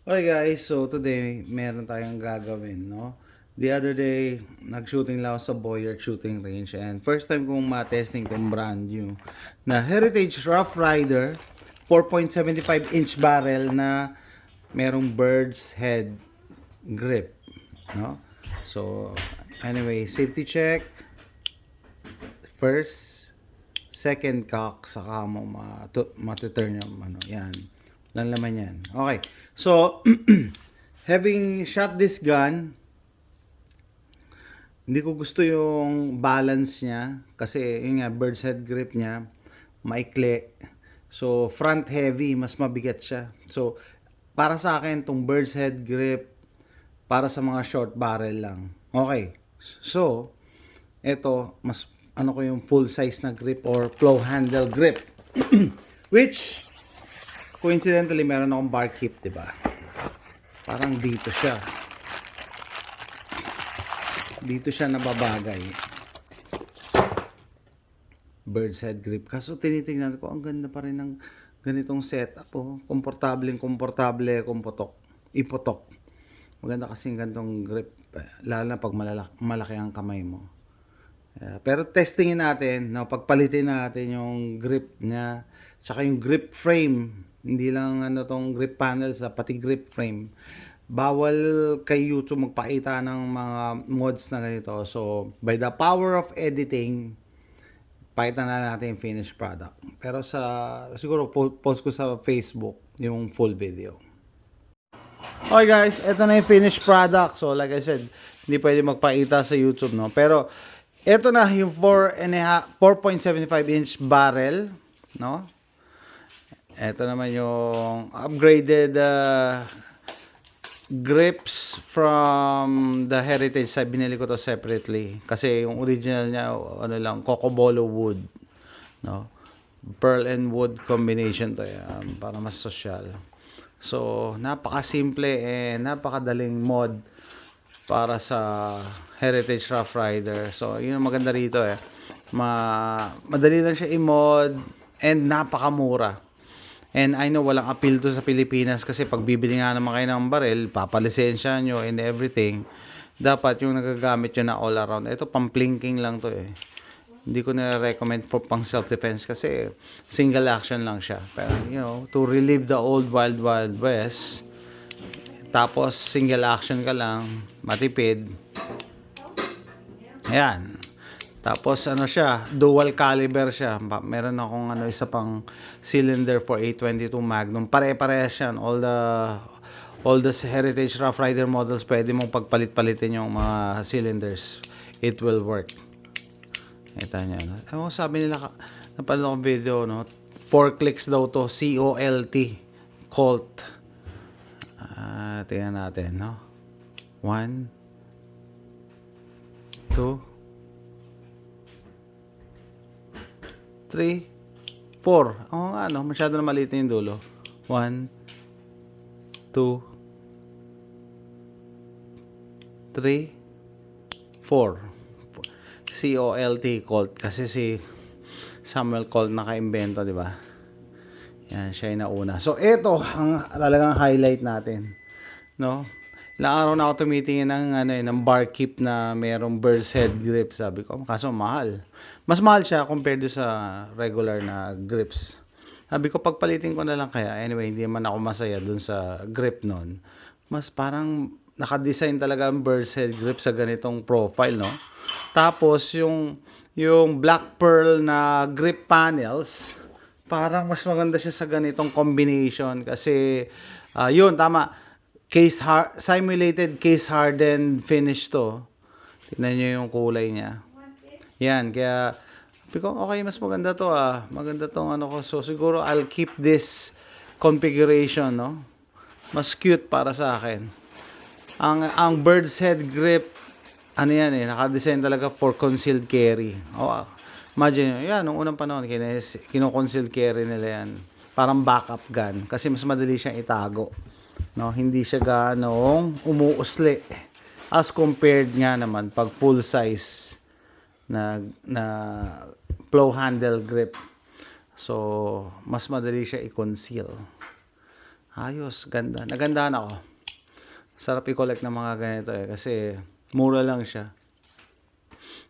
Okay guys, so today meron tayong gagawin, no? The other day, nag-shooting lang ako sa Boyard Shooting Range and first time kong ma-testing itong brand new na Heritage Rough Rider 4.75 inch barrel na merong bird's head grip, no? So, anyway, safety check first, second cock, saka mo matuturn yung ano, yan. Lang laman yan. Okay. So, having shot this gun, hindi ko gusto yung balance niya kasi yun nga, bird's head grip niya maikli. So, front heavy, mas mabigat siya. So, para sa akin, tong bird's head grip para sa mga short barrel lang. Okay. So, ito, mas ano ko yung full size na grip or flow handle grip. Which, coincidentally, meron akong bar keep, di ba? Parang dito siya. Dito siya nababagay. Bird's head grip. Kaso tinitingnan ko, ang ganda pa rin ng ganitong setup. Oh. Komportable, ipotok. Maganda kasi yung ganitong grip. Lalo na pag malaki ang kamay mo. Pero testingin natin, no, pagpalitin natin yung grip niya, tsaka yung grip frame. Hindi lang ano tong grip panel sa pati grip frame. Bawal kay YouTube magpakita ng mga mods na ganito. So, by the power of editing, pakita na natin yung finished product. Pero siguro post ko sa Facebook yung full video. Okay guys, ito na yung finished product. So, like I said, hindi pwede magpakita sa YouTube, no? Pero, ito na yung 4.75 inch barrel, no? Ito naman yung upgraded grips from the Heritage side. Binili ko to separately kasi yung original niya ano lang, Cocobolo wood, no? Pearl and wood combination to yan, para mas social. So napakasimple napakadaling mod para sa Heritage Rough Rider. So yun ang maganda rito madali lang siya i-mod and napakamura. And I know walang appeal to sa Pilipinas kasi pag bibili nga naman kayo ng baril, papalisensya nyo and everything. Dapat yung nagagamit nyo na all around. Ito pang-plinking lang to eh. Hindi ko na-recommend for pang self-defense kasi single action lang siya. Pero you know, to relive the old wild west, tapos single action ka lang, matipid. Ayan. Tapos ano siya, dual caliber siya. Meron akong isa pang cylinder for 822 Magnum. Pare-parehas yan. All the Heritage Rough Rider models, pwede mong pagpalit-palitin yung mga cylinders. It will work. Ito niya. Ano sabi nila, napanood akong video, no? 4 clicks daw to, COLT. Colt. Tingnan natin, no? 1 2 3, 4. Oo nga, no? Masyado na maliit yung dulo. 1, 2, 3, 4. COLT, Colt. Kasi si Samuel Colt naka-invento, di ba? Yan, siya yung nauna. So, ito ang talagang highlight natin. No? Ilang araw na ako tumitingin ng bar keep na merong bird's head grip. Sabi ko, kaso mahal. Mas mahal siya compared sa regular na grips. Sabi ko, pagpalitin ko na lang kaya. Anyway, hindi man ako masaya dun sa grip nun. Mas parang nakadesign talaga ang bird's head grip sa ganitong profile, no? Tapos, yung black pearl na grip panels, parang mas maganda siya sa ganitong combination. Kasi, yun, tama. Simulated case hardened finish to. Tingnan nyo yung kulay niya. Yan, kaya sabi ko, okay, mas maganda to Maganda tong ano ko. So, siguro I'll keep this configuration, no? Mas cute para sa akin. Ang bird's head grip, ano yan naka-design talaga for concealed carry. Imagine nyo, yan, nung unang panahon, kino-concealed carry nila yan. Parang backup gun. Kasi mas madali siyang itago. No, hindi siya ganong umuusli as compared nga naman pag full size na flow handle grip. So, mas madali siya i-conceal. Ayos, ganda. Nagandahan ako. Sarap i-collect ng mga ganito eh. Kasi mura lang siya.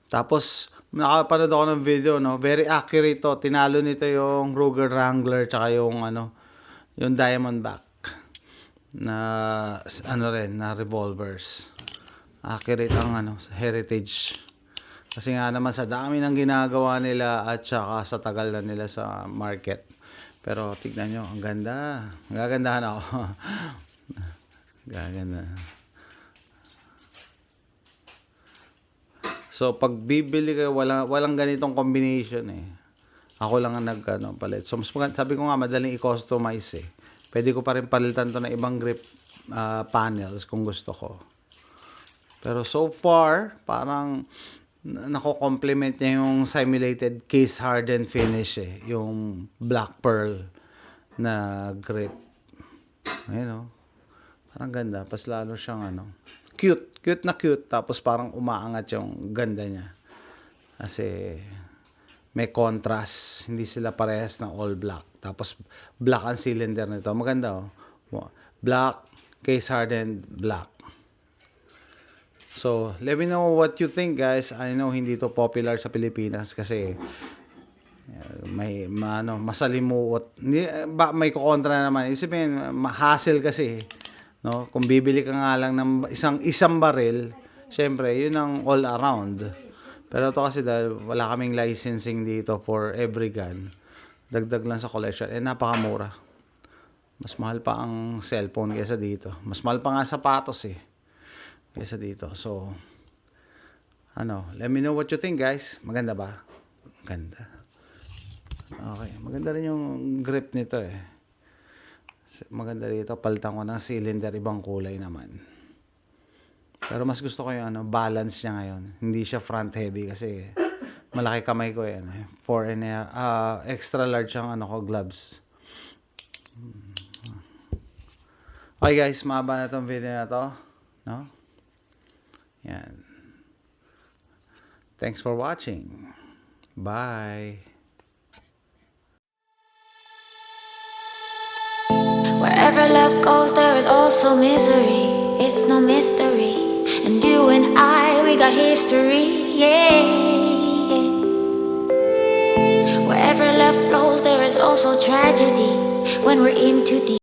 Tapos, nakapanood ako ng video, no? Very accurate to. Tinalo nito yung Ruger Wrangler tsaka yung yung Diamondback na na revolvers. Accurate ang heritage. Kasi nga naman sa dami ng ginagawa nila at saka sa tagal na nila sa market. Pero tignan nyo, ang ganda. Gagandahan ako. Gaganda. So, pag bibili kayo, walang ganitong combination eh. Ako lang ang palit. So, sabi ko nga, madaling i-customize eh. Pwede ko pa rin palitan to ng ibang grip panels kung gusto ko. Pero so far, parang nako-complement niya yung simulated case hardened finish eh. Yung black pearl na grip. Ayun o. Parang ganda. Pas lalo siyang cute. Cute na cute. Tapos parang umaangat yung ganda niya. Kasi may contrast. Hindi sila parehas na all black. Tapos black ang cylinder nito. Maganda oh. Black, case hardened, black. So, let me know what you think guys. I know hindi to popular sa Pilipinas kasi may masalimuot. May kukontra naman. Ibig sabihin, hassle kasi. No? Kung bibili ka nga lang ng isang baril, syempre, yun ang all around. Pero ito kasi dahil wala kaming licensing dito for every gun. Dagdag lang sa collection. Napakamura. Mas mahal pa ang cellphone kaysa dito. Mas mahal pa nga sapatos eh. Kaysa dito. So, let me know what you think guys. Maganda ba? Maganda. Okay. Maganda rin yung grip nito eh. Maganda dito. Palitan ko ng cylinder. Ibang kulay naman. Pero mas gusto ko yung balance niya ngayon. Hindi siya front heavy kasi malaki kamay ko eh. 4 extra large ang gloves. Okay guys, mahaba na itong video na to. No? Yan. Thanks for watching. Bye. Wherever love goes, there is also misery. It's no mystery. And you and I, we got history. Yeah. Wherever love flows, there is also tragedy. When we're in too deep.